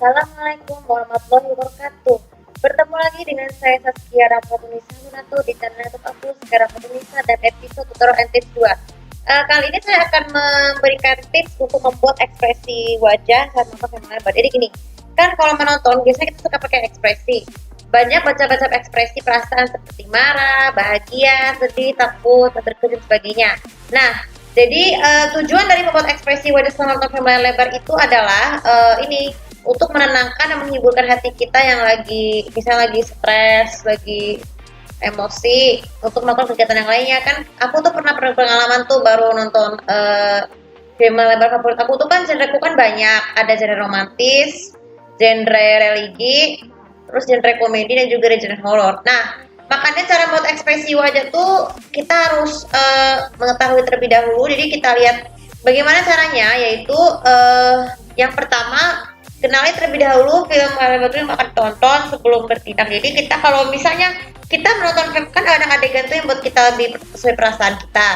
Assalamualaikum warahmatullahi wabarakatuh. Bertemu lagi dengan saya Saskia Rahmatunisa Munatu di channel YouTube aku Saskia Rahmatunisa dan episode tutorial and tips 2. Kali ini saya akan memberikan tips untuk membuat ekspresi wajah saat menonton film lebar. Jadi gini, kan kalau menonton biasanya kita suka pakai ekspresi. Banyak baca-baca ekspresi perasaan seperti marah, bahagia, sedih, takut, terkejut, dan sebagainya. Nah, jadi tujuan dari membuat ekspresi wajah setelah menonton film lebar itu adalah ini untuk menenangkan dan menghiburkan hati kita yang lagi misalnya lagi stres, lagi emosi, untuk melakukan kegiatan yang lainnya. Kan aku tuh pernah pengalaman tuh baru nonton film lebar favorit aku tuh kan genreku kan banyak, ada genre romantis, genre religi, terus genre komedi dan juga genre horor. Nah, makanya cara membuat ekspresi wajah tuh kita harus mengetahui terlebih dahulu. Jadi kita lihat bagaimana caranya, yaitu yang pertama kenali terlebih dahulu film yang akan tonton sebelum bertindak. Jadi kita kalau misalnya kita menonton film kan ada adegan tuh yang buat kita lebih sesuai perasaan kita.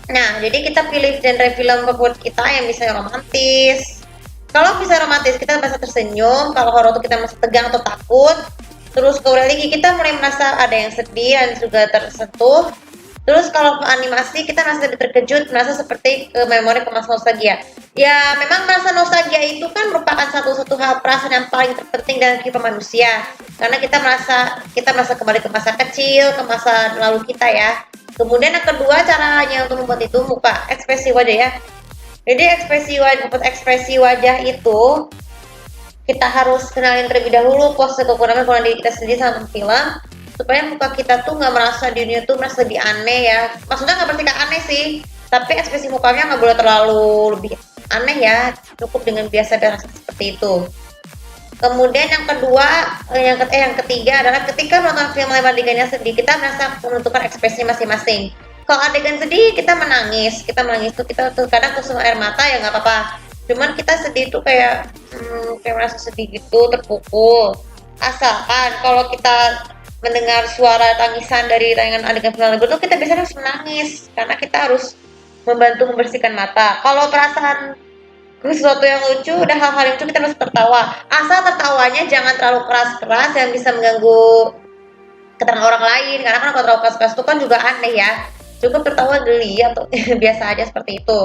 Nah, jadi kita pilih genre film favorit kita yang bisa romantis. Kalau bisa romantis kita merasa tersenyum, kalau horor tuh kita masih tegang atau takut. Terus ke religi kita mulai merasa ada yang sedih dan juga tersentuh. Terus kalau ke animasi kita merasa lebih terkejut, merasa seperti memori kemas nostalgia. Ya memang merasa nostalgia itu kan merupakan satu-satu hal perasaan yang paling terpenting dalam kehidupan manusia. Karena kita merasa kembali ke masa kecil, ke masa lalu kita ya. Kemudian yang kedua caranya untuk membuat itu muka ekspresi wajah ya. Jadi membuat ekspresi wajah itu kita harus kenalin terlebih dahulu pose kekurangan diri kita sendiri sama film, supaya muka kita tuh nggak merasa di dunia tuh merasa lebih aneh ya. Maksudnya nggak berarti aneh sih, tapi ekspresi mukanya nggak boleh terlalu lebih aneh ya, cukup dengan biasa-biasa seperti itu. Kemudian yang kedua, yang ketiga adalah ketika menonton film lebar adegannya sedih, kita merasa menentukan ekspresi masing-masing. Kalau adegan sedih kita menangis tuh kita tuh kadang kusum air mata ya nggak apa-apa. Cuman kita sedih tuh kayak merasa sedih gitu, terpukul. Asalkan kalau kita mendengar suara tangisan dari tayangan adegan film lebar tuh kita biasanya harus menangis karena kita harus membantu membersihkan mata. Kalau perasaan sesuatu yang lucu, udah hal-hal yang lucu kita harus tertawa. Asal tertawanya jangan terlalu keras-keras yang bisa mengganggu keterangan orang lain. Karena kan kalau terlalu keras-keras itu kan juga aneh ya. Cukup tertawa geli atau biasa aja seperti itu.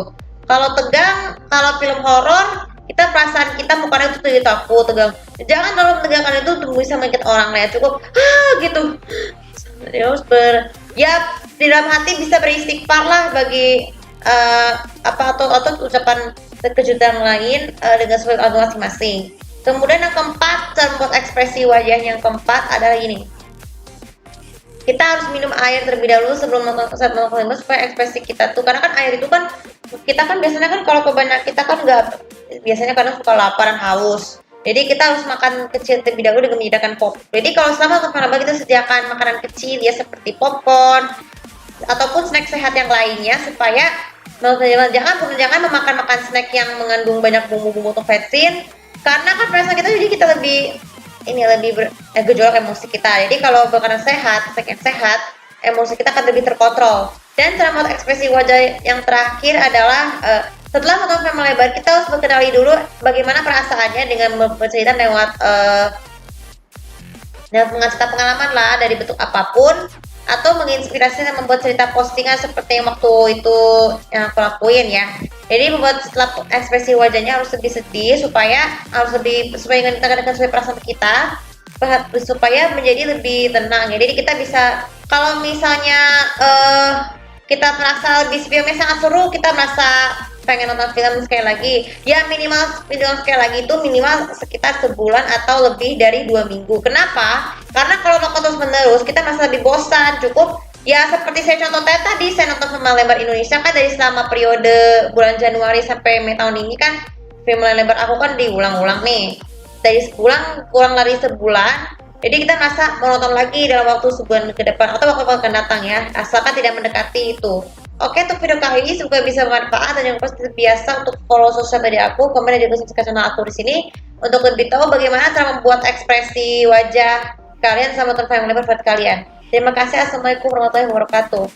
Kalau tegang, kalau film horor, kita perasaan kita mukanya itu jadi takut, tegang. Jangan terlalu menegangkan itu bisa mengikat orang lain. Cukup gitu. Terus ya di dalam hati bisa beristighfar lah bagi atau ucapan kejutan lain dengan sesuai lagu masing-masing. Kemudian yang keempat, cara membuat ekspresi wajah yang keempat adalah ini. Kita harus minum air terlebih dahulu sebelum saat menonton film supaya ekspresi kita tuh, karena kan air itu kan kita kan biasanya kan kalau kebanyakan kita kan nggak biasanya kadang suka lapar dan haus. Jadi kita harus makan kecil terlebih dahulu dengan menyediakan pop. Jadi kalau selama nonton film kita sediakan makanan kecil ya seperti popcorn ataupun snack sehat yang lainnya supaya jangan memakan snack yang mengandung banyak bumbu-bumbu atau vetsin, karena kan perasaan kita jadi kita lebih gejolak emosi kita. Jadi kalau makanan sehat, snack yang sehat, emosi kita akan lebih terkontrol. Dan cara membuat ekspresi wajah yang terakhir adalah setelah menonton film lebar kita harus mengenali dulu bagaimana perasaannya dengan bercerita lewat mencerita pengalaman lah dari bentuk apapun, atau menginspirasi dan membuat cerita postingan seperti yang waktu itu yang aku lakuin ya. Jadi membuat setelah ekspresi wajahnya harus lebih sedih supaya dengan sesuai perasaan kita supaya menjadi lebih tenang ya. Jadi kita bisa kalau misalnya kita merasa lebih filmnya sangat seru, kita merasa pengen nonton film sekali lagi ya, minimal sekali lagi itu minimal sekitar sebulan atau lebih dari 2 minggu. Kenapa? Karena kalau nonton terus menerus kita merasa lebih bosan. Cukup ya seperti saya contoh tadi, saya nonton film lebar Indonesia kan dari selama periode bulan Januari sampai Mei tahun ini kan film lebar aku kan diulang-ulang nih dari sebulan kurang dari sebulan. Jadi kita merasa mau nonton lagi dalam waktu sebulan ke depan atau waktu akan datang ya, asalkan tidak mendekati itu. Oke, untuk video kali ini semoga bisa bermanfaat, dan yang pasti biasa untuk follow sosial media aku, komen dan juga subscribe channel aku di sini untuk lebih tahu bagaimana cara membuat ekspresi wajah kalian sama nonton film lebar buat kalian. Terima kasih. Assalamualaikum warahmatullahi wabarakatuh.